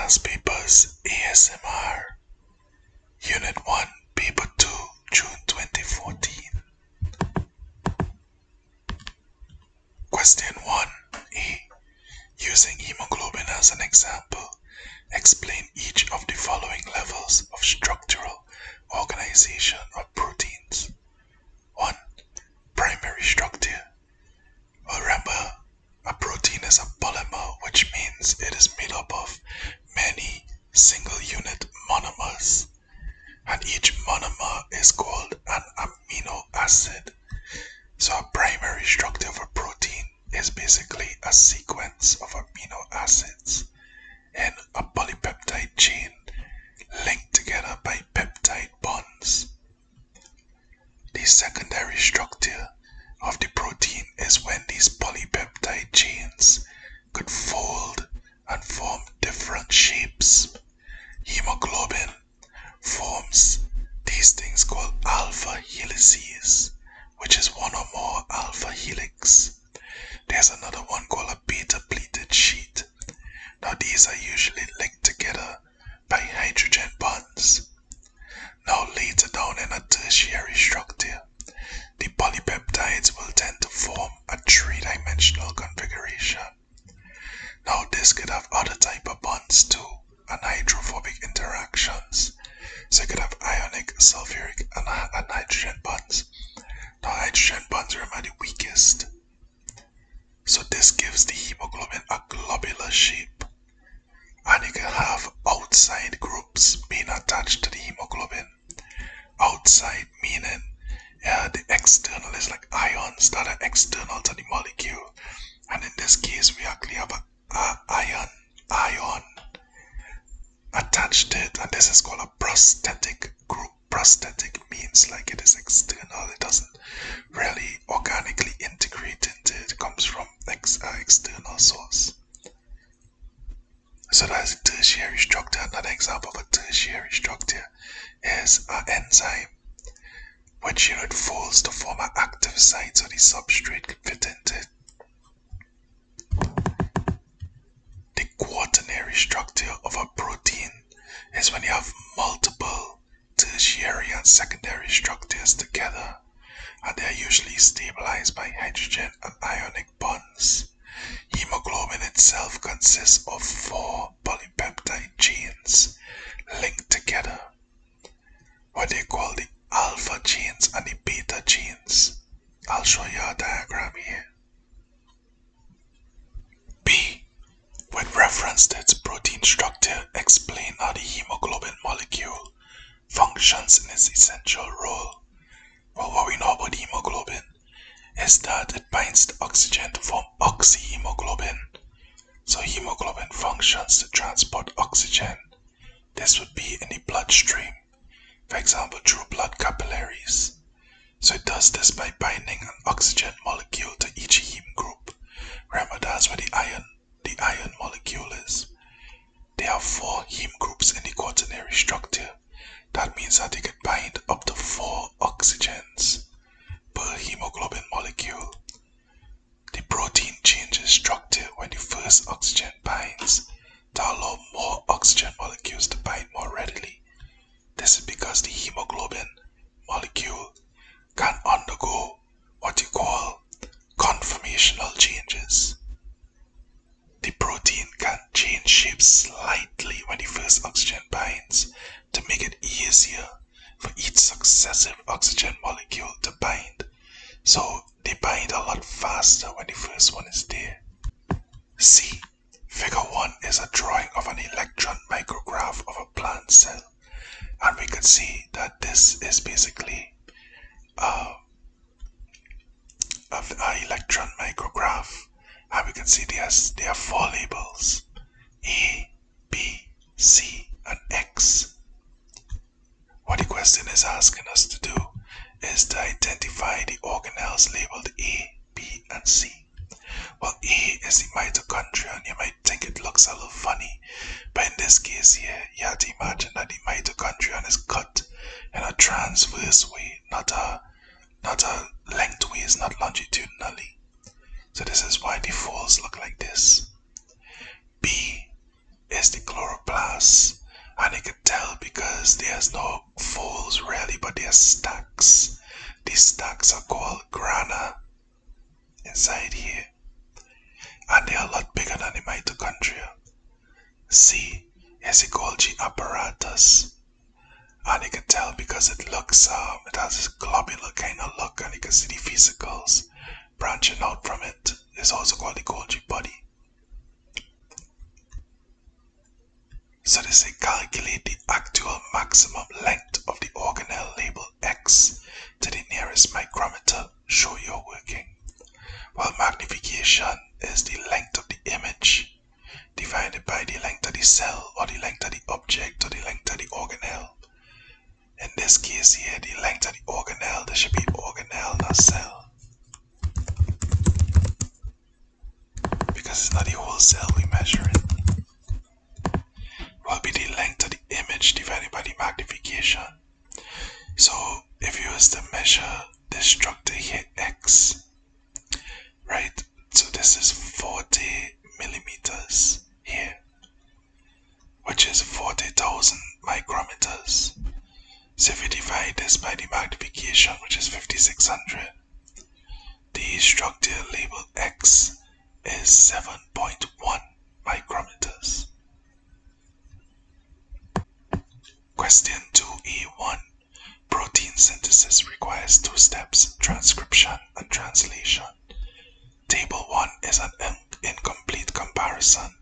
Past Papers ASMR Unit 1 Paper 2 June 2014. Question 1a. Using hemoglobin as an example, explain each of the following levels of structural organization of proteins. 1. Primary structure. Well, remember, a protein is a polymer, which means it is made up of many single unit monomers, and each monomer is called an amino acid. So a primary structure of a protein is basically a sequence of amino acids in a polypeptide chain linked together by peptide bonds. The secondary structure of the protein is when these polypeptide chains could fold and form different shapes. Hemoglobin forms these things called alpha helices, which is one or more alpha helix. There's another one called a beta pleated sheet. Now these are usually linked together by hydrogen bonds. Now later down in a tertiary structure, the polypeptides will tend to form a three-dimensional configuration. Now this could have other type of bonds too, and hydrophobic interactions. So you could have ionic, sulfuric, and hydrogen bonds. Now hydrogen bonds are the weakest. So this gives the hemoglobin a globular shape. And you can have outside groups being attached to the hemoglobin. Outside meaning the external is like ions that are external to the molecule. And in this case we actually have an ion attached to it, and this is called a prosthetic group. Prosthetic means like it is external, it doesn't really organically integrate into it, it comes from external source. So that's a tertiary structure. Another example of a tertiary structure is an enzyme, which it folds to form an active site so the substrate can fit into it. The quaternary structure of a protein is when you have multiple tertiary and secondary structures together, and they are usually stabilized by hydrogen and ionic bonds. Hemoglobin itself consists of 4 polypeptide chains linked together, what they call the alpha chains and the beta chains. I'll show you a diagram here. B. With reference to its protein structure, explain how the hemoglobin molecule functions in its essential role. Well, what we know about hemoglobin is that it binds to oxygen to form oxyhemoglobin. So hemoglobin functions to transport oxygen. This would be in the bloodstream, for example through blood capillaries. So it does this by binding an oxygen molecule to each heme group. Remember, that's where the iron molecule is. There are 4 heme groups in the quaternary structure. That means that they could bind up to 4 oxygens per hemoglobin molecule. The protein changes structure when the first oxygen binds to allow more oxygen molecules to bind more readily. This is because the hemoglobin molecule can undergo what you call conformational changes. The protein can change shape slightly when the first oxygen binds to make it easier for each successive oxygen molecule to bind. So they bind a lot faster when the first one is there. C. Figure 1 is a drawing of an electron micrograph of a plant cell. And we could see that this is basically an electron micrograph. And we can see there are 4 labels: A, B, C, and X. What the question is asking us to do is to identify the organelles labeled A, B, and C. Well, A is the mitochondria, and you might think it looks a little funny, but in this case here, you have to imagine that the mitochondrion is cut in a transverse way, not a lengthways, not longitudinally. So this is why the folds look like this. B is the chloroplast. there's no folds really, but there's stacks. These stacks are called grana inside here, and they are a lot bigger than the mitochondria. C is the Golgi apparatus, and you can tell because it looks, it has this globular kind of look, and you can see the vesicles branching out from it. It's also called the Golgi body. So they say calculate the actual maximum length of the organelle labeled X to the nearest micrometer. Show your working. Well, magnification is the length of the image divided by the length of the cell, or the length of the object, or the length of the organelle. In this case here, the length of the organelle, there should be organelle, not cell, because it's not the whole cell we measure it. Will be the length of the image divided by the magnification. So if you was to measure this structure here, X, right? So this is 40 millimeters here, which is 40,000 micrometers. So if you divide this by the magnification, which is 5600, the structure labeled X is 7.1 micrometers. Question 2A1. Protein synthesis requires two steps, transcription and translation. Table 1 is an incomplete comparison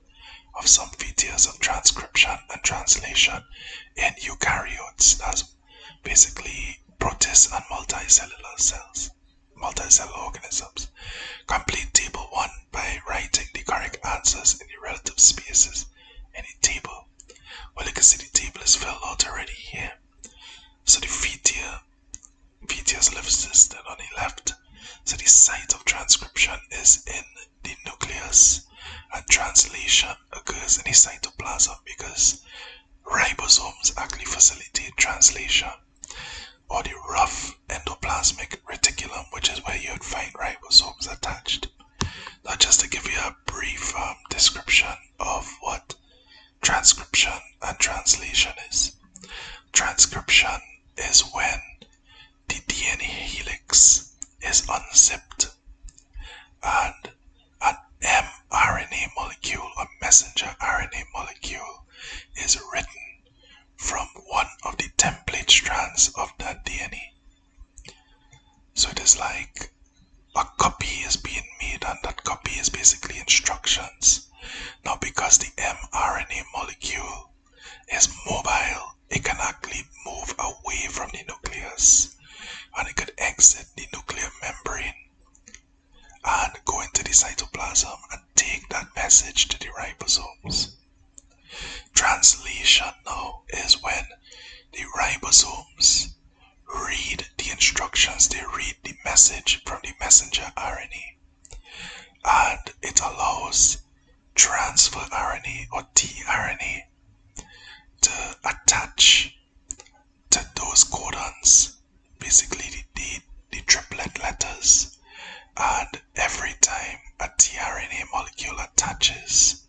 of some features of transcription and translation in eukaryotes. That's basically protists and multicellular cells, multicellular organisms. Complete table 1 by writing the correct answers in the relative spaces in the table. Well, you can see the table is filled out already here. So the features listed on the left. So the site of transcription is in the nucleus, and translation occurs in the cytoplasm because ribosomes actually facilitate translation, or the rough endoplasmic reticulum, which is where you would find ribosomes attached. Now, just to give you a brief description of what transcription and translation is. Transcription is when the DNA helix is unzipped and an mRNA molecule, a messenger RNA molecule, is written from one of the template strands of that DNA. So it is like a copy is being made, and that copy is basically instructions. Now, because the mRNA molecule is mobile, it can actually move away from the nucleus, and it could exit the nuclear membrane and go into the cytoplasm and take that message to the ribosomes. Translation now is when the ribosomes read the instructions, they read the message from the messenger RNA, and it allows transfer RNA or tRNA to attach to those codons, basically the triplet letters, and every time a tRNA molecule attaches,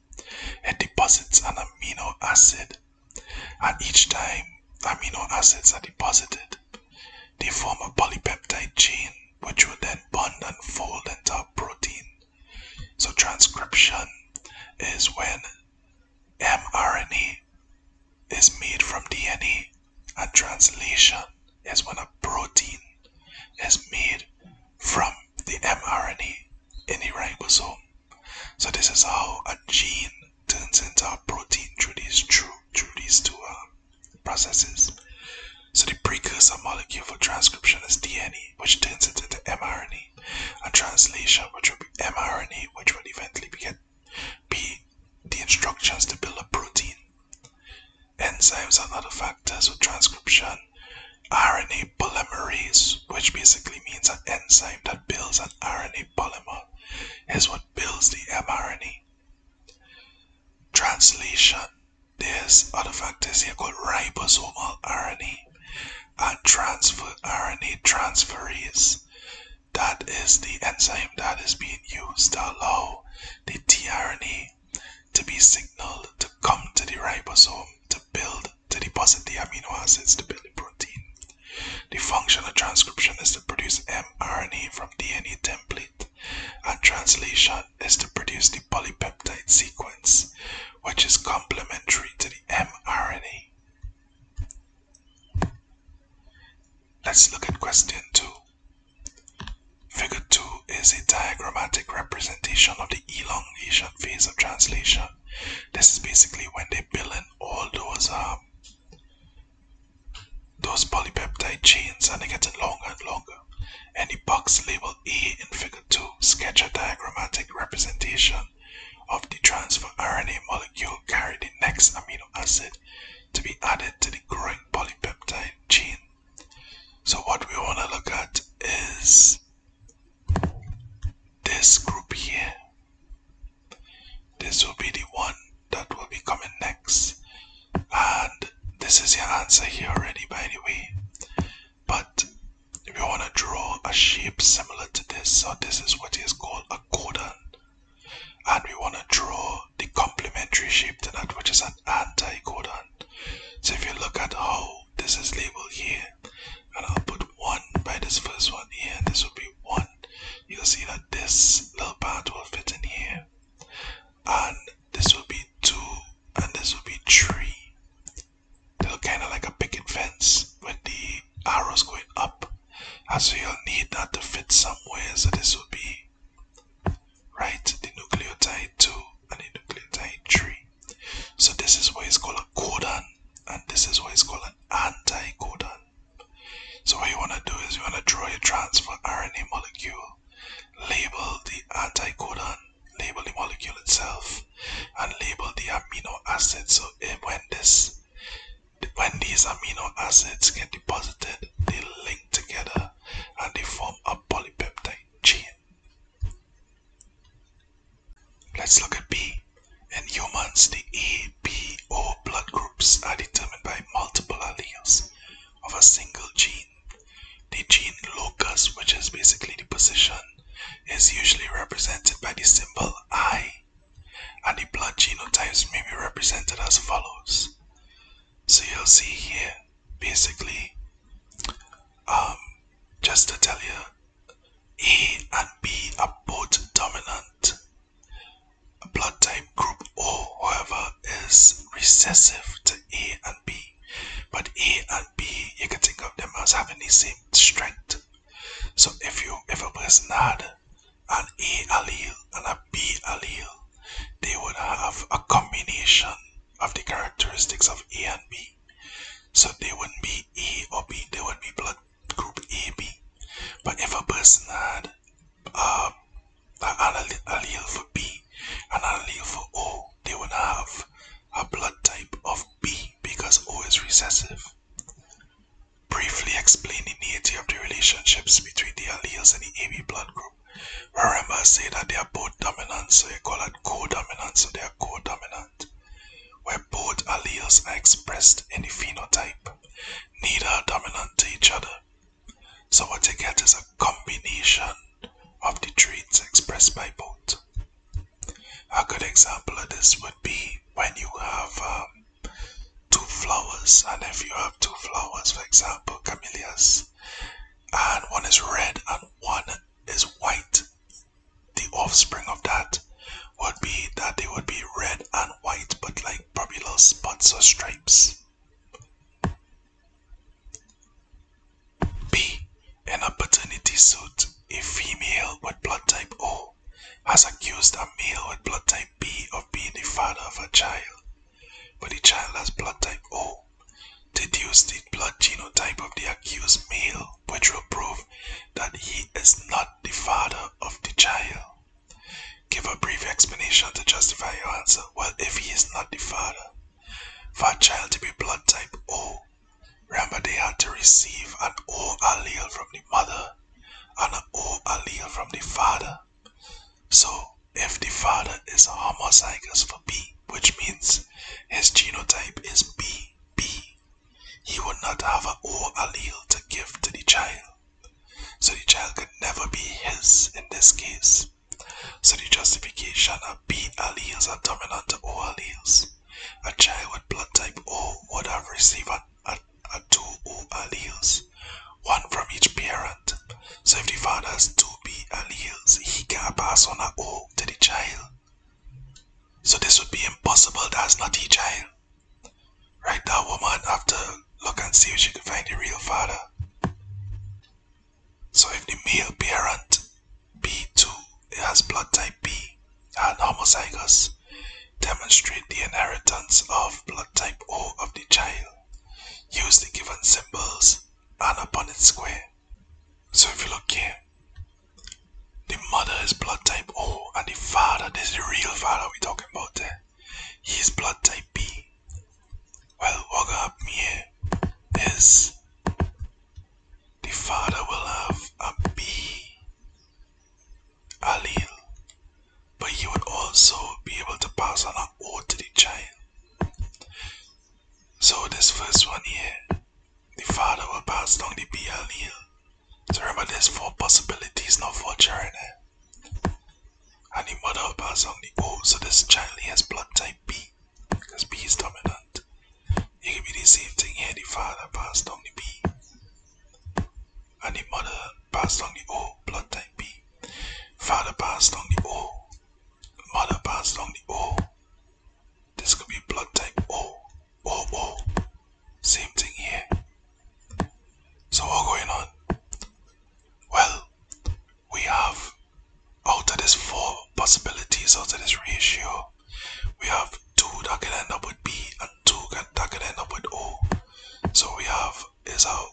it deposits an amino acid, and each time amino acids are deposited, they form a polypeptide chain which will then bond and fold into a protein. So transcription is when mRNA is made from DNA, and translation is when a protein is made from the mRNA in the ribosome. So this is how a gene turns into a protein through these two processes. So the precursor molecule for transcription is DNA, which turns it into mRNA, and translation, which will be mRNA, which will eventually be the instructions to build a protein. Enzymes and other factors with transcription. RNA polymerase, which basically means an enzyme that builds an RNA polymer, is what builds the mRNA. Translation. There's other factors here called ribosomal RNA and transfer RNA transferase. That is the enzyme that is being used to allow the tRNA to be signaled to come to the ribosome to build, to deposit deposit the amino acids to build the protein. The function of transcription is to produce mRNA from DNA template, and translation is to produce the polypeptide sequence, which is complementary to the mRNA. Let's look at question 2. Figure 2 is a diagrammatic representation of the elongation phase of translation. This is basically when they build in all those polypeptide chains and they're getting longer and longer. And the box labeled A in figure 2 sketch a diagrammatic representation of the transfer RNA molecule carrying the next amino acid to be added to the growing polypeptide chain. So what we want to look at is this group here. This will be the one that will be coming next. And this is your answer here already, by the way. But we want to draw a shape similar to this. So this is what is called a codon. And we want to draw the complementary shape to that, which is an anticodon. So if you look at how this is labeled here, and I'll put 1 by this first one here, and this will be 1. You'll see that this little part will fit in here. And this will be 2, and this will be 3. They look kind of like a picket fence with the arrows going up. And so you'll need that to fit somewhere. So this will be, right, the nucleotide 2 and the nucleotide 3. So this is what is called a codon, and this is what is called an anticodon. So what you want to do is you want to draw your transfer RNA molecule, label the anticodon, label the molecule itself, and label the amino acids. So when these amino acids get deposited, they link together and they form a polypeptide chain. Let's look at B. In humans, the A, B, O blood groups are determined by multiple alleles of a single gene. The gene locus, which is basically the position, is usually represented by the symbol I, and the blood genotypes may be represented as follows. So you'll see here, basically, just to tell you, A and B are both dominant. Blood type group O, however, is recessive to A and B. But A and B, you can think of them as having the same strength. So if a person had an A allele and a B allele, they would have a combination of the characteristics of A and B. So they wouldn't be A or B, they would be blood group AB. But if a person had an allele for B and an allele for O, they would have a blood type of B because O is recessive. Briefly explain the nature of the relationships between the alleles in the AB blood group. Remember, I say that they are both dominant, so you call it codominant, so they are codominant. Where both alleles are expressed in the phenotype, neither are dominant to each other. So what you get is a combination of the traits expressed by both. A good example of this would be when you have 2 flowers, and if you have 2 flowers, for example, camellias, and one is red and one is white, the offspring of that would be that they would be red and white, but like probably little spots or stripes. B. In a paternity suit, a female with blood type O has accused a male with blood type B of being the father of a child, but the child has blood type O. Deduce the blood genotype of the accused male, which will prove that he is not the father of the child. Give a brief explanation to justify your answer. Well, if he is not the father, for a child to be blood type O, remember they had to receive an O allele from the mother and an O allele from the father. So, if the father is homozygous for B, which means his genotype is B, he would not have an O allele to give to the child. So the child could never be his in this case. So the justification of B alleles are dominant to O alleles. A child with blood type O would have received an impossible that's not the child. Right, that woman have to look and see if she can find the real father. So if the male parent B2 has blood type B and homozygous, demonstrate the inheritance of blood type O of the child. Use the given symbols and upon its square. So if you look here, the mother is blood type O and the father, this is the real father we're talking about there. He's blood type B. Well, what gonna happen here is the father will have a B allele, but he would also be able to pass on an O to the child. So this first one here, the father will pass down the B allele. So remember there's 4 possibilities, not 4 children there. And the mother will pass on the O, so this child here has blood type B, because B is dominant. It can be the same thing here, the father passed on the B, and the mother passed on the O, blood type B. Father passed on the O, mother passed on the O. This could be blood type O, O. Same thing here. So what's going on? Well, we have, out of these 4 possibilities, out of this ratio, we have 2 that can end up with B and 2 that can end up with O. So we have is a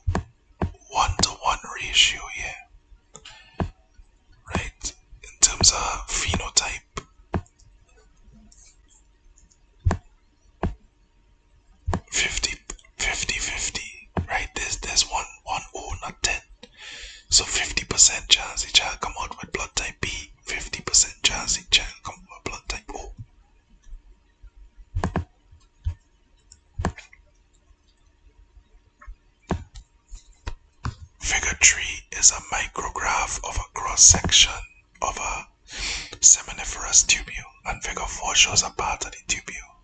1-to-1 ratio here. Right? In terms of phenotype. 50-50, right? There's one O, not 10. So 50% chance the child come out with blood type B, 50% chance the child come out with blood type O. Figure 3 is a micrograph of a cross-section of a seminiferous tubule, and figure 4 shows a part of the tubule.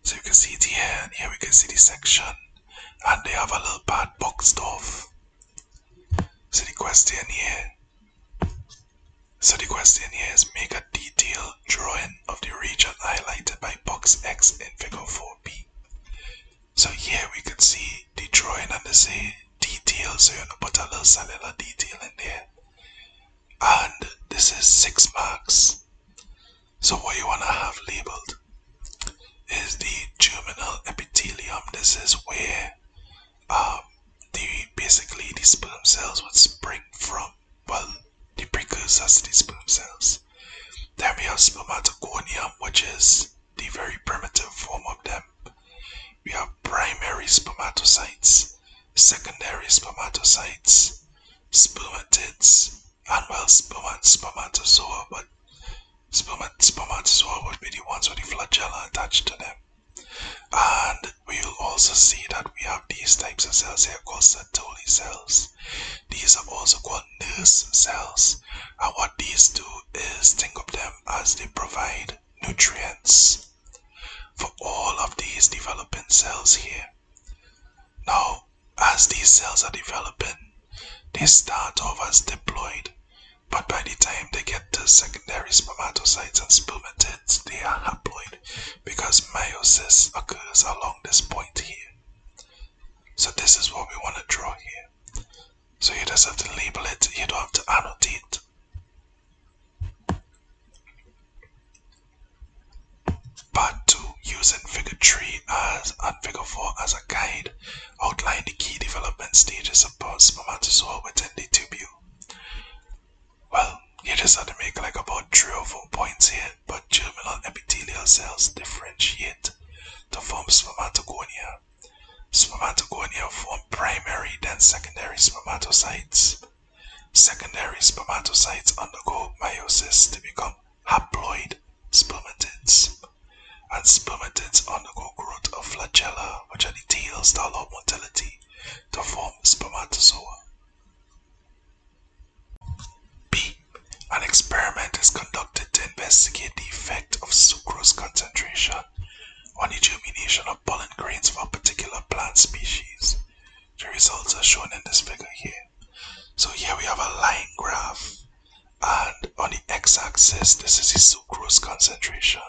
So you can see it here, and here we can see the section, and they have a little part boxed off. So the question here is make a detailed drawing of the region highlighted by box X in figure 4b. So here we can see the drawing and they say detail, so you're going to put a little cellular detail in there. And this is 6 marks. So what you want to have labeled is the germinal epithelium. This is where basically the sperm cells would spring from. Well, the precursors to the sperm cells. Then we have spermatogonium, which is the very primitive form of them. We have primary spermatocytes, secondary spermatocytes, spermatids, and well, spermatozoa, but spermatozoa would be the ones with the flagella attached to them. And we will also see that we have these types of cells here called Sertoli cells. These are also called nurse cells, and what these do is think of them as they provide nutrients for all of these developing cells here. Now, as these cells are developing, they start off as diploid, but by the time they get to secondary spermatocytes and spermatids, they are haploid, because meiosis occurs along this point here. So this is what we want to draw here. So you just have to label it, you don't have to annotate. Part 2, using figure 3 and figure 4 as a guide, outline the key development stages of spermatozoa within the tubule. Well, you just have to make like about 3 or 4 points here, but germinal epithelial cells differentiate to form spermatogonia. Spermatogonia form primary then secondary spermatocytes. Secondary spermatocytes undergo meiosis to become haploid spermatids. And spermatids undergo growth of flagella, which are the tails that allow motility, to form spermatozoa. B. An experiment is conducted to investigate the effect of sucrose concentration on the germination of pollen grains for a particular plant species. The results are shown in this figure here. So here we have a line graph, and on the x-axis this is the sucrose concentration,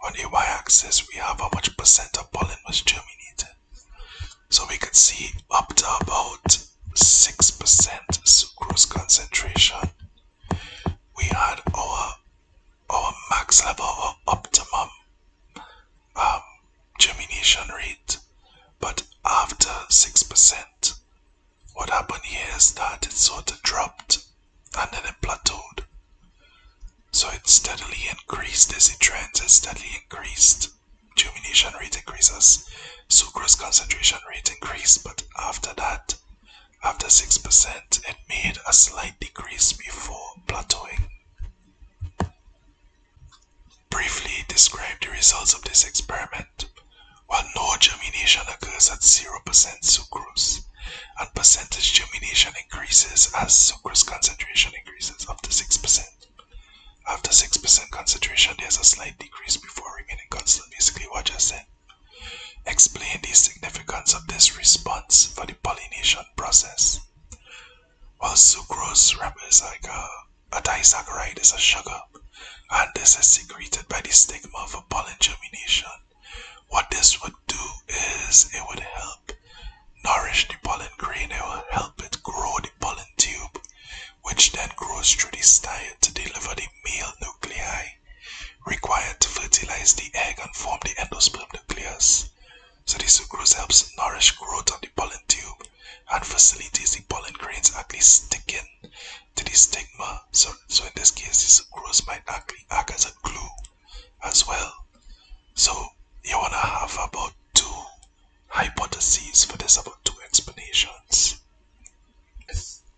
On the y-axis, we have how much percent of pollen was germinated. So we could see up to about 6% sucrose concentration. We had our max level or optimum germination rate. But after 6%, what happened here is that it sort of dropped and then it plateaued. So it steadily increased as it trends, it steadily increased. Germination rate increases, sucrose concentration rate increased, but after that, after 6%, it made a slight decrease before plateauing. Briefly describe the results of this experiment. While no germination occurs at 0% sucrose, and percentage germination increases as sucrose concentration increases up to 6%. After 6% concentration, there's a slight decrease before remaining constant. Basically what I just said. Explain the significance of this response for the pollination process. While sucrose is like a disaccharide, is a sugar, and this is secreted by the stigma for pollen germination. What this would do is it would help nourish the pollen grain, it will help it grow the pollen tube, which then grows through the style to deliver the male nuclei required to fertilize the egg and form the endosperm nucleus. So the sucrose helps nourish growth of the pollen tube and facilitates the pollen grains actually sticking to the stigma. So in this case, the sucrose might actually act as a glue as well. So you want to have about 2 hypotheses for this, about 2 explanations.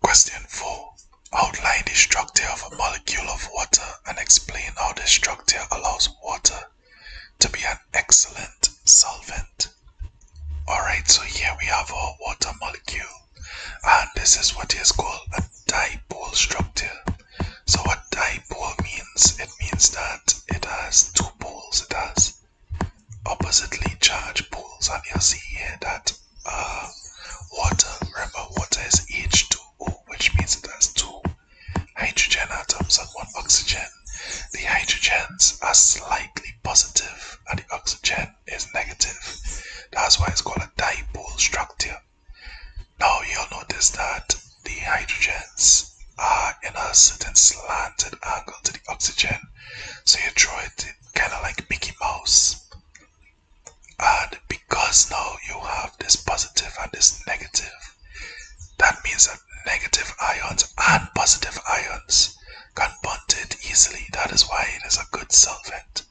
Question 4. Outline the structure of a molecule of water and explain how this structure allows water to be an excellent solvent. Alright, so here we have our water molecule, and this is what is called a dipole structure. So what dipole means, it means that it has 2 poles, it has oppositely charged poles, and you'll see here that water, remember water is H2O, which means it has 2 hydrogen atoms and 1 oxygen. The hydrogens are slightly positive and the oxygen is negative. That's why it's called a dipole structure. Now you'll notice that the hydrogens are in a certain slanted angle to the oxygen. So you draw it kind of like Mickey Mouse. And because now you have this positive and this negative, that means that negative ions and positive ions can bond to it easily. That is why it is a good solvent.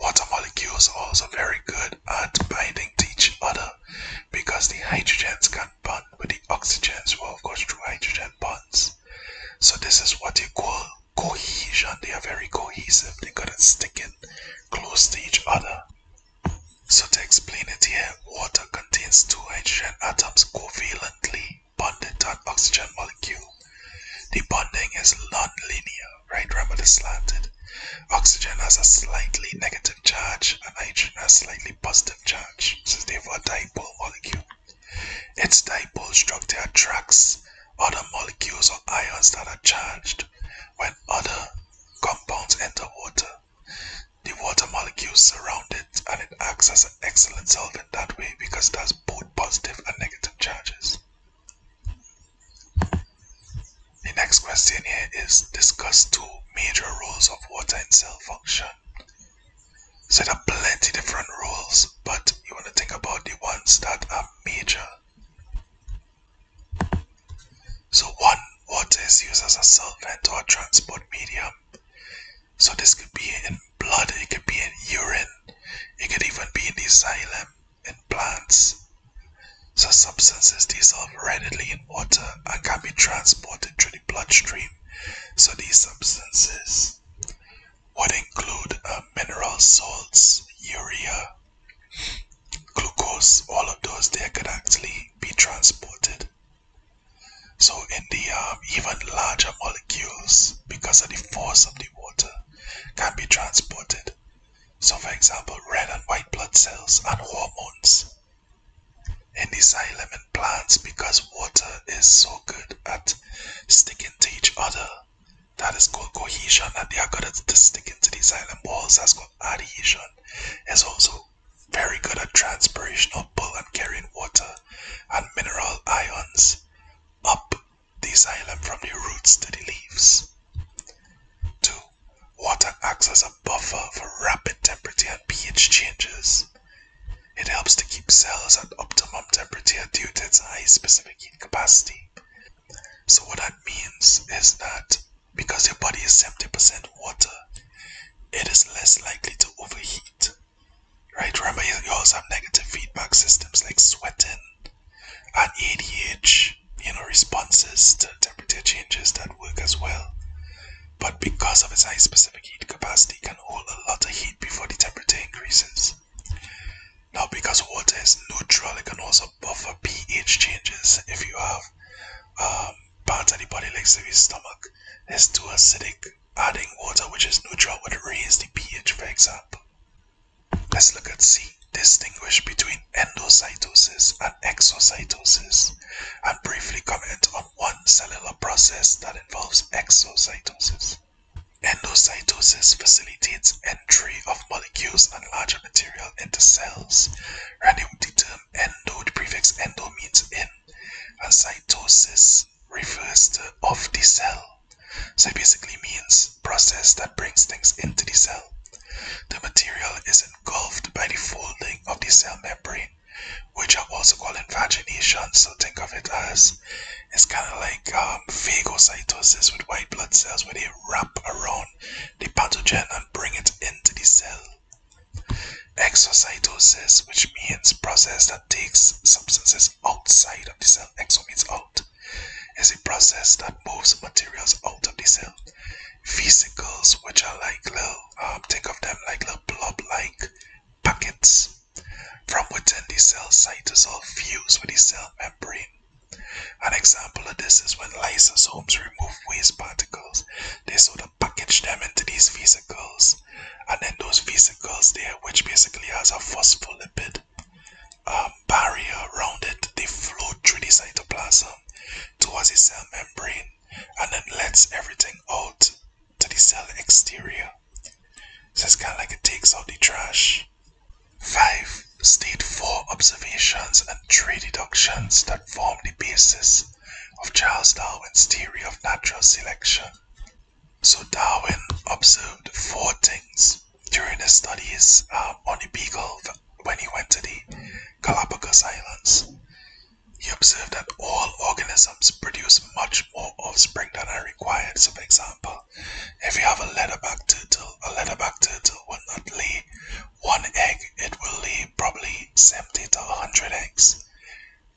Water molecules are also very good at binding to each other because the hydrogens can bond with the oxygens, well of course through hydrogen bonds. So this is what you call cohesion. They are very cohesive. They're good at sticking close to each other. So to explain it here, water contains 2 hydrogen atoms covalently bonded to an oxygen molecule. The bonding is non-linear, right? Remember the slanted. Oxygen has a slightly negative charge and hydrogen has a slightly positive charge. So therefore a dipole molecule. Its dipole structure attracts other molecules or ions that are charged. When other compounds enter water, the water molecules surround it and it acts as an excellent solvent that way because it has both positive and negative charges. The next question here is discuss 2 major roles of water in cell function. So there are plenty different roles, but you want to think about the ones that are major. So 1, water is used as a solvent or a transport medium. So this could be in blood, it could be in urine, it could even be in the xylem in plants. So substances dissolve readily in water and can be transported through the bloodstream. So these substances would include mineral salts, urea, glucose, all of those there could actually be transported. So in the even larger molecules, because of the force of the water, can be transported. So for example, red and white blood cells and hormones. In the xylem in plants, because water is so good at sticking to each other, That is called cohesion, and they are good at sticking to the xylem walls. That's called adhesion. It's also very good at transpiration of pull and carrying water and mineral ions up the xylem from the roots to the leaves. 2. Water acts as a buffer for rapid temperature and pH changes. It helps to keep cells at optimum temperature due to its high specific heat capacity. So what that means is that because your body is 70% water, it is less likely to overheat. Right? Remember, you also have negative feedback systems like sweating and ADH, responses to temperature changes that work as well. But because of its high specific heat capacity, it can hold a lot of heat before the temperature increases. Now, because water is neutral, it can also buffer pH changes. If you have part of the body like the stomach is too acidic, adding water which is neutral would raise the pH, for example. Let's look at C. Distinguish between endocytosis and exocytosis, and briefly comment on one cellular process that involves exocytosis. Endocytosis facilitates entry of molecules and larger material into cells. And the term endo, the prefix endo means in, and cytosis refers to of the cell. So it basically means process that brings things into the cell. The material is engulfed by the folding of the cell membrane, which are also called invagination. So think of it as, it's kind of like phagocytosis with white blood cells, where they wrap around the pathogen and bring it into the cell. Exocytosis, which means process that takes substances outside of the cell. Exo means out. Is a process that moves materials out of the cell. Vesicles, which are like little, think of them like little blob-like packets from within the cell cytosol fuse with the cell membrane. An example of this is when lysosomes remove waste particles. They sort of package them into these vesicles, and then those vesicles there, which basically has a phospholipid barrier around it, they flow through the cytoplasm towards the cell membrane and then lets everything out to the cell exterior. So it's kind of like it takes out the trash. 5. State 4 observations and 3 deductions that form the basis of Charles Darwin's theory of natural selection. So Darwin observed 4 things during his studies on the beagle when he went to the Galapagos Islands. He observed that all organisms produce much more offspring than are required. So for example, if you have a leatherback turtle will not lay 1 egg, it will lay probably 70 to 100 eggs.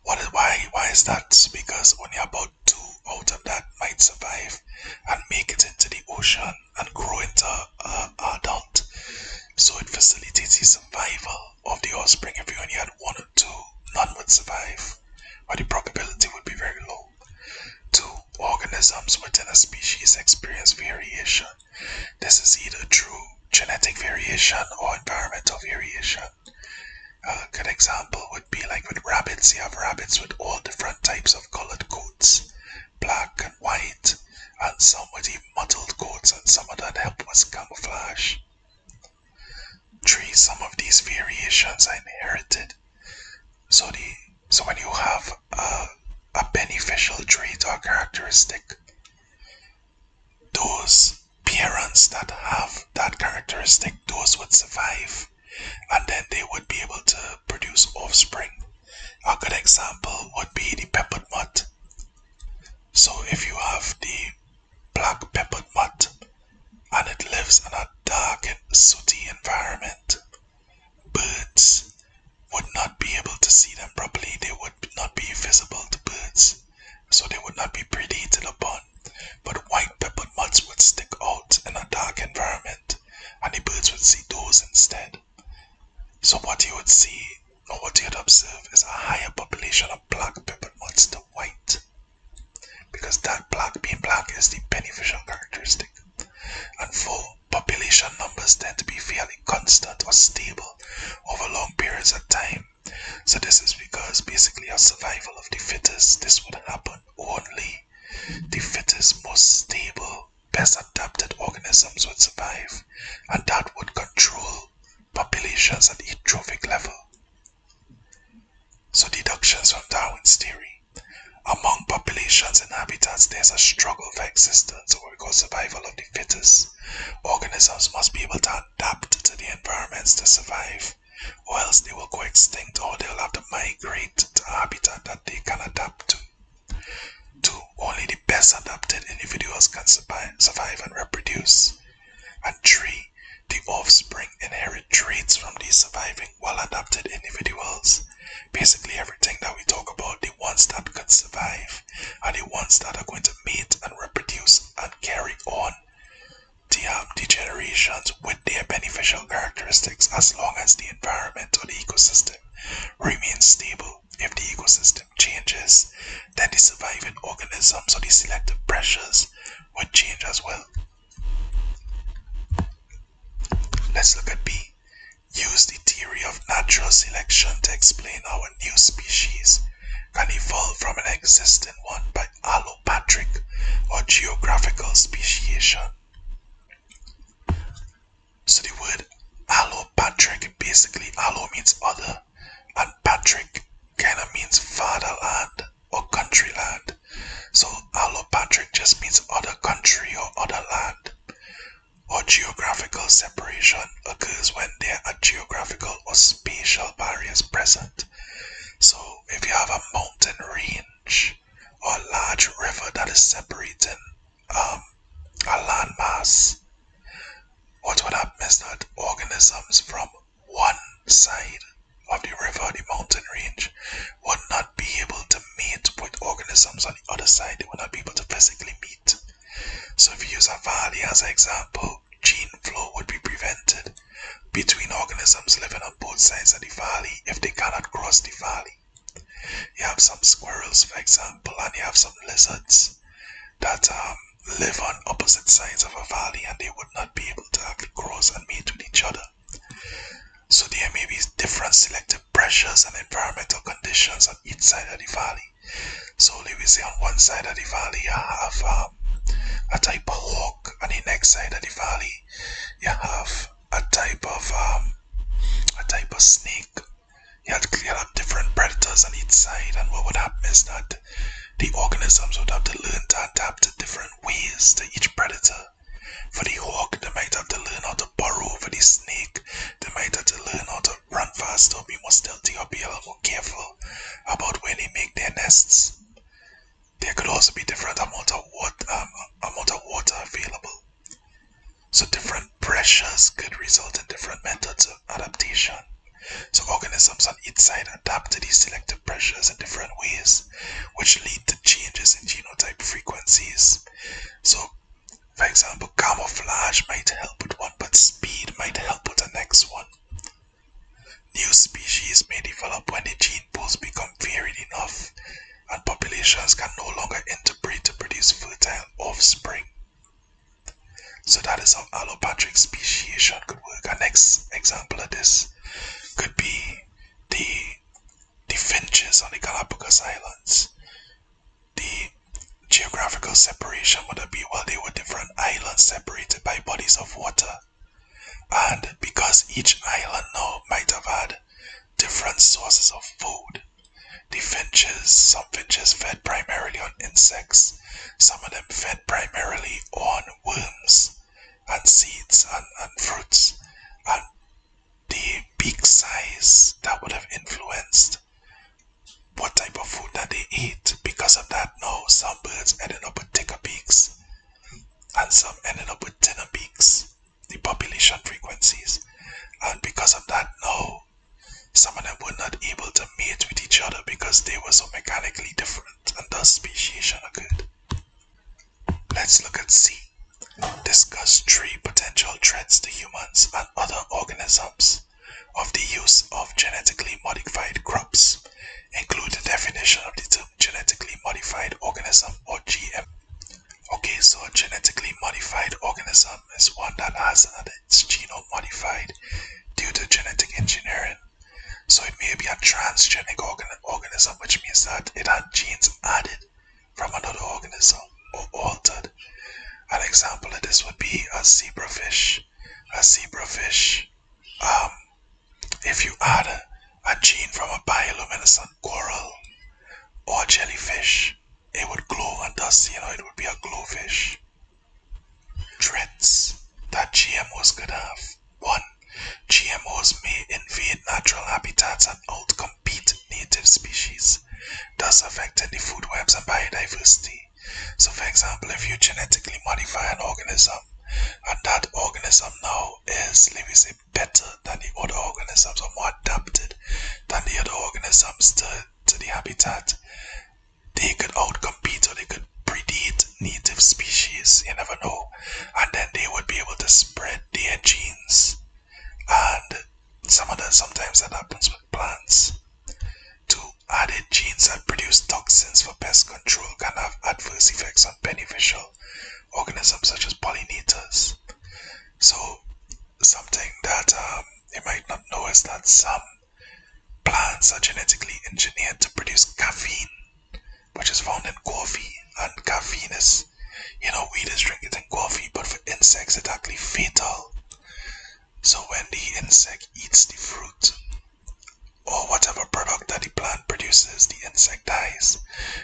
Why is that? Because only about 2 out of that might survive and make it into the ocean and grow into an adult. So it facilitates the survival of the offspring. If you only had 1 or 2, none would survive, or the probability would be very low. 2. Organisms within a species experience variation. This is either through genetic variation or environmental variation. A good example would be like with rabbits. You have rabbits with all different types of colored coats, black and white, and some with even mottled coats, and some of that help with camouflage. 3. Some of these variations are inherited. So when you have a beneficial trait or characteristic, those parents that have that characteristic, those would survive, and then they would be able to produce offspring. A good example would be the peppered mutt. So if you have the black peppered mutt and it lives in a dark and sooty environment, birds would not be able to see them properly. They would not be visible to birds, so they would not be predated upon. But white peppered mutts would stick out in a dark environment, and the birds would see those instead. So what you would see, or what you would observe, is a higher population of black peppered mutts than white, because that being black is the beneficial characteristic. And 4. Population numbers tend to be fairly constant or stable over long periods of time. So this is because basically a survival of the fittest. This would happen only the fittest, most stable, best populations at each trophic level. So deductions from Darwin's theory. Among populations and habitats, there's a struggle for existence, or what we call survival of the fittest. Organisms must be able to adapt to the environments to survive, or else they will go extinct, or they'll have to migrate to a habitat that they can adapt to. 2. Only the best adapted individuals can survive and reproduce. And 3. The offspring inherit traits from these surviving well-adapted individuals. Basically everything that we talk about, the ones that could survive are the ones that are going to mate and reproduce and carry on the generations with their beneficial characteristics, as long as the environment or the ecosystem remains stable. If the ecosystem changes, then the surviving organisms or the selective pressures would change as well. Let's look at B. Use the theory of natural selection to explain how a new species can evolve from an existing one by allopatric or geographical speciation. So the word allopatric, basically allo means other, and patric kind of means fatherland or country land. So allopatric just means other country or other land. Or geographical separation occurs when there are geographical or spatial barriers present. So if you have a mountain range or a large river that is separating a landmass, what would happen is that organisms from one side of the river or the mountain range would not be able to mate with organisms on the other side. They would not be able to physically meet. So if you use a valley as an example, gene flow would be prevented between organisms living on both sides of the valley if they cannot cross the valley. You have some squirrels, for example, and you have some lizards that live on opposite sides of a valley, and they would not be able to actually cross and mate with each other. So there may be different selective pressures and environmental conditions on each side of the valley. So let me say on one side of the valley you have a type of hawk, and the next side of the valley you have a type of snake. You have different predators on each side, and what would happen is that the organisms would have to learn to adapt to different ways to each predator. For the hawk, they might have to learn how to burrow. For the snake, they might have to learn how to run faster, be more stealthy, or be a little more careful about where they make their nests. There could also be different amount of water available. So different pressures could result in different methods of adaptation. So organisms on each side adapt to these selective pressures in different ways, which lead to changes in genotype frequencies. So, for example, camouflage might help with one, but speed might help with the next one. New species may develop when the gene pools become varied enough, and populations can no longer interbreed to produce fertile offspring. So that is how allopatric speciation could work. Our next example of this could be the finches on the Galapagos Islands. The geographical separation would be, well, they were different islands separated by bodies of water. And because each island now might have had different sources of food, some finches fed primarily on insects, some of them fed primarily on worms and seeds and fruits, and the beak size that would have influenced what type of food that they ate. Because of that, now some birds ended up with thicker beaks and some ended up with thinner beaks, the population frequencies. And because of that, now some of them were not able to mate with each other because they were so mechanically different, and thus speciation occurred. Let's look at C. Discuss 3 potential threats to humans and other organisms of the use of genetically modified crops. Include the definition of the term genetically modified organism, or GM. Okay, so a genetically modified organism is one that has its genome modified due to genetic engineering. So it may be a transgenic organism, which means that it had genes added from another organism or altered. An example of this would be a zebrafish. A zebrafish if you add a gene from a bioluminescent coral or jellyfish, it would glow, and thus, it would be a glowfish. Traits that GMOs could have. 1. GMOs may invade natural habitats and outcompete native species, thus affecting the food webs and biodiversity. So for example, if you genetically modify an organism, and that organism now is, let me say, better than the other organisms, or more adapted than the other organisms to the habitat, they could outcompete or they could predate native species, you never know, and then they would be able to spread their genes. And sometimes that happens with plants. 2. Added genes that produce toxins for pest control can have adverse effects on beneficial organisms such as pollinators. So something that you might not know is that some plants are genetically engineered to produce caffeine, which is found in coffee. And caffeine is, we just drink it in coffee, but for insects it's actually fatal. So when the insect eats the fruit or whatever product that the plant produces, the insect dies.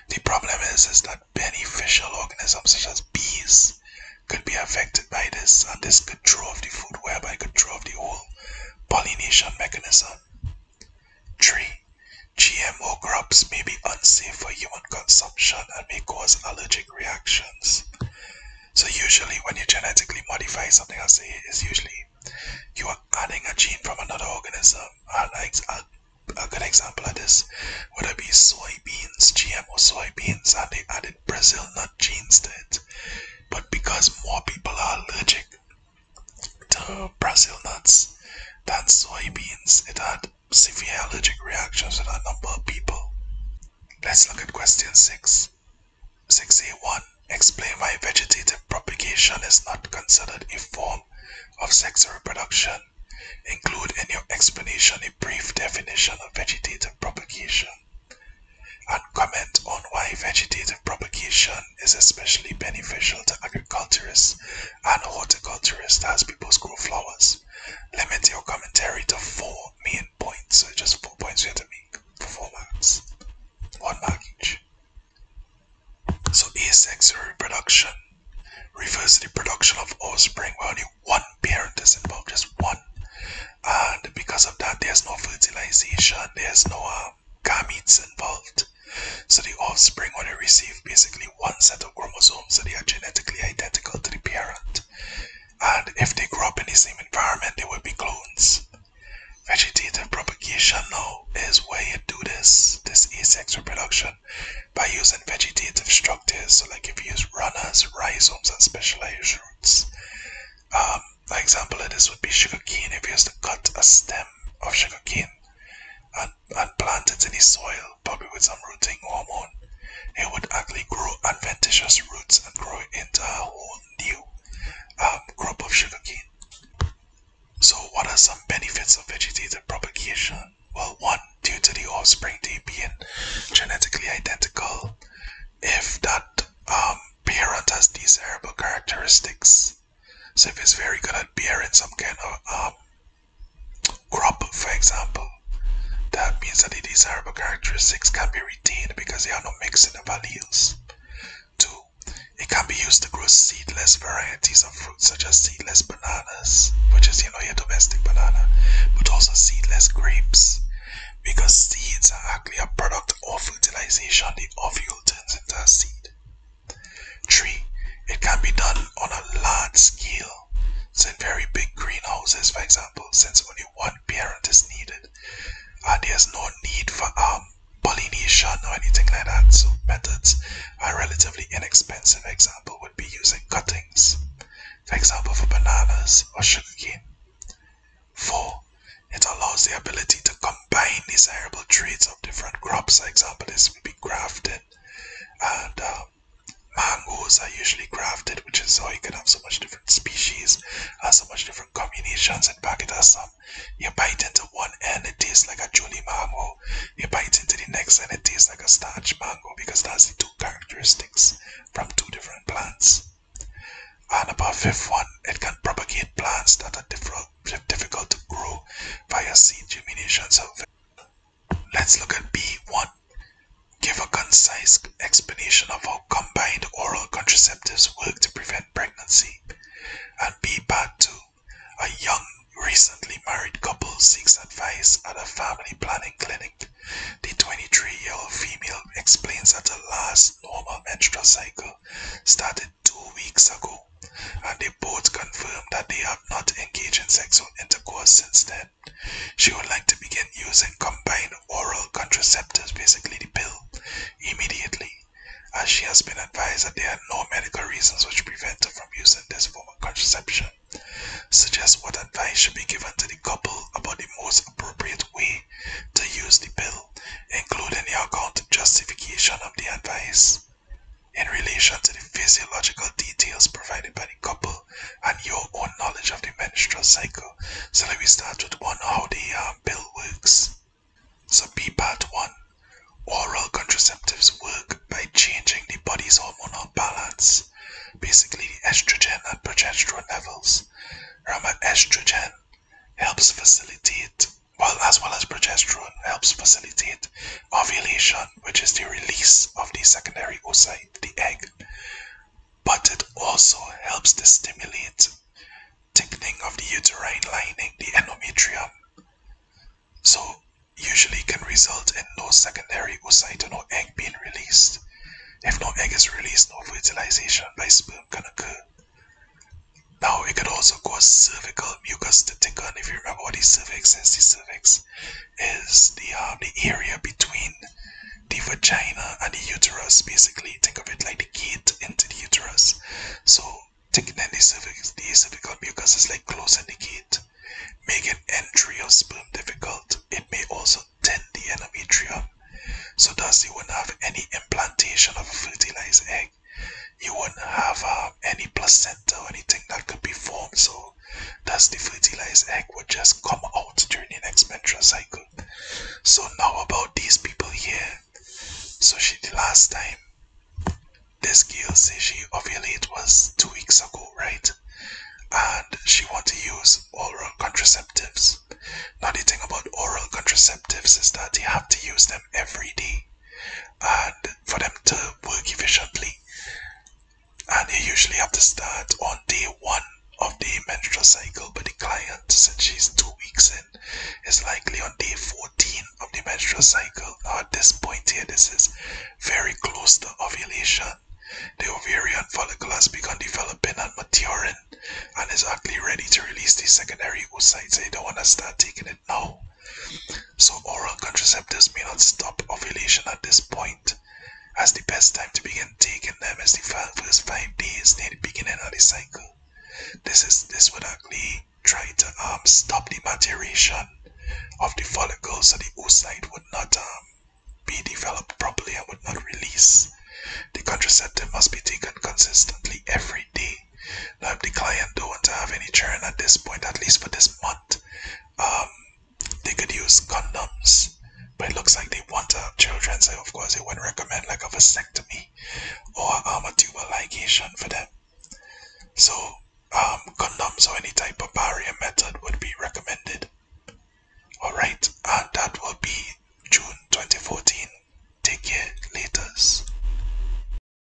The problem is that beneficial organisms such as bees could be affected by this, and this could throw off the food web, and could throw off the whole pollination mechanism. 3. GMO crops may be unsafe for human consumption and may cause allergic reactions. So usually when you genetically modify something, I'll say is usually you are adding a gene from another organism. And a good example of this would be soybeans, GMO soybeans, and they added Brazil nut genes to it. But because more people are allergic to Brazil nuts than soybeans, it had severe allergic reactions with a number of people. Let's look at question 6. 6A1. Explain why vegetative propagation is not considered a form of sexual reproduction. Include in your explanation a brief definition of vegetative propagation. And comment on why vegetative propagation is especially beneficial to agriculturists and horticulturists as people grow flowers. Limit your commentary to 4 main points. So just 4 points you have to make for 4 marks. 1 mark each. So asexual reproduction refers to the production of offspring where only one parent is involved, just one. And because of that, there's no fertilization, there's no gametes involved. So the offspring only receive basically one set of chromosomes, so they are genetically identical to the parent. And if they grow up in the same environment, they will be clones. Vegetative propagation now is where you do this asexual reproduction by using vegetative structures. So like if you use runners, rhizomes, and specialized roots. An example of this would be sugarcane. If you used to cut a stem of sugarcane and plant it in the soil, probably with some rooting hormone, it would actually grow adventitious roots and grow into a whole new crop of sugarcane. So what are some benefits of vegetative propagation? Well, 1, due to the offspring being genetically identical, if that parent has desirable characteristics, so if it's very good at bearing some kind of crop, for example, that means that the desirable characteristics can be retained because there are no mixing of alleles. 2, it can be used to grow seedless varieties of fruits such as seedless bananas, which is, your domestic banana, but also seedless grapes, because seeds are actually a product of fertilization. The ovule turns into a seed. 3, it can be done on a large scale. So in very big greenhouses, for example, since only one parent is needed, there's no need for pollination or anything like that. So methods are relatively inexpensive. Example would be using cuttings, for example for bananas or sugarcane. 4, it allows the ability to combine desirable traits of different crops. For example, this would be grafting, and mangoes are usually grafted, which is how you can have so much different species and so much different combinations. In fact, it has some. You bite into one end, it tastes like a Julie mango. You bite into the next and it tastes like a starch mango, because that's the 2 characteristics from 2 different plants. And about 5th one, it can propagate plants that are difficult to grow via seed germination. So let's look at B1. Give a concise explanation of how combined oral contraceptives work to prevent pregnancy. And B part 2. A young, recently married couple seeks advice at a family planning clinic. The 23-year-old female explains that her last normal menstrual cycle started 2 weeks ago, and they both confirm that they have not engaged in sexual intercourse since then. She would like to begin using combined oral contraceptives, basically the pill, immediately, as she has been advised that there are no medical reasons which prevent her from using this form of contraception. Suggest what advice should be given to the couple about the most appropriate way to use the pill, including the account justification of the advice in relation to the physiological details provided by the couple and your own knowledge of the menstrual cycle. So let me start with one, how the pill works. So B part 1. Oral contraceptives work by changing the body's hormonal balance, basically the estrogen and progesterone levels. Remember, estrogen helps facilitate, as well as progesterone, helps facilitate ovulation, which is the release of the secondary oocyte, the egg. But it also helps to stimulate thickening of the uterine lining, the endometrium. So usually can result in no secondary oocyte or no egg being released. If no egg is released, no fertilization by sperm can occur. Now, it could also cause cervical mucus to thicken. If you remember what the cervix is the area between the vagina and the uterus. Basically, think of it like the gate into the uterus. So, thickening the cervical mucus is like closing the gate, making entry of sperm difficult. It may also thin the endometrium. So thus you wouldn't have any implantation of a fertilized egg. You wouldn't have any placenta or anything that could be formed. So thus the fertilized egg would just come out during the next menstrual cycle. So now about these people here. So the last time this girl said she ovulated was 2 weeks ago, right? And she wanted to use oral contraceptives. Now the thing about oral contraceptives is that you have to use them every day, and for them to work efficiently, and you usually have to start on day 1 of the menstrual cycle. But the client, since she's 2 weeks in, is likely on day 14 of the menstrual cycle. Now at this point here, this is very close to ovulation. The ovarian follicle has begun developing and maturing and is actually ready to release the secondary oocyte, so you don't want to start taking it now. So oral contraceptives may not stop ovulation at this point, as the best time to begin taking them is the first 5 days near the beginning of the cycle. This would actually try to stop the maturation of the follicle, so the oocyte would not be developed properly and would not release. The contraceptive must be taken consistently every day. Now, if the client don't want to have any children at this point, at least for this month, they could use condoms. But it looks like they want to have children, so of course they wouldn't recommend like a vasectomy or a tubule ligation for them. So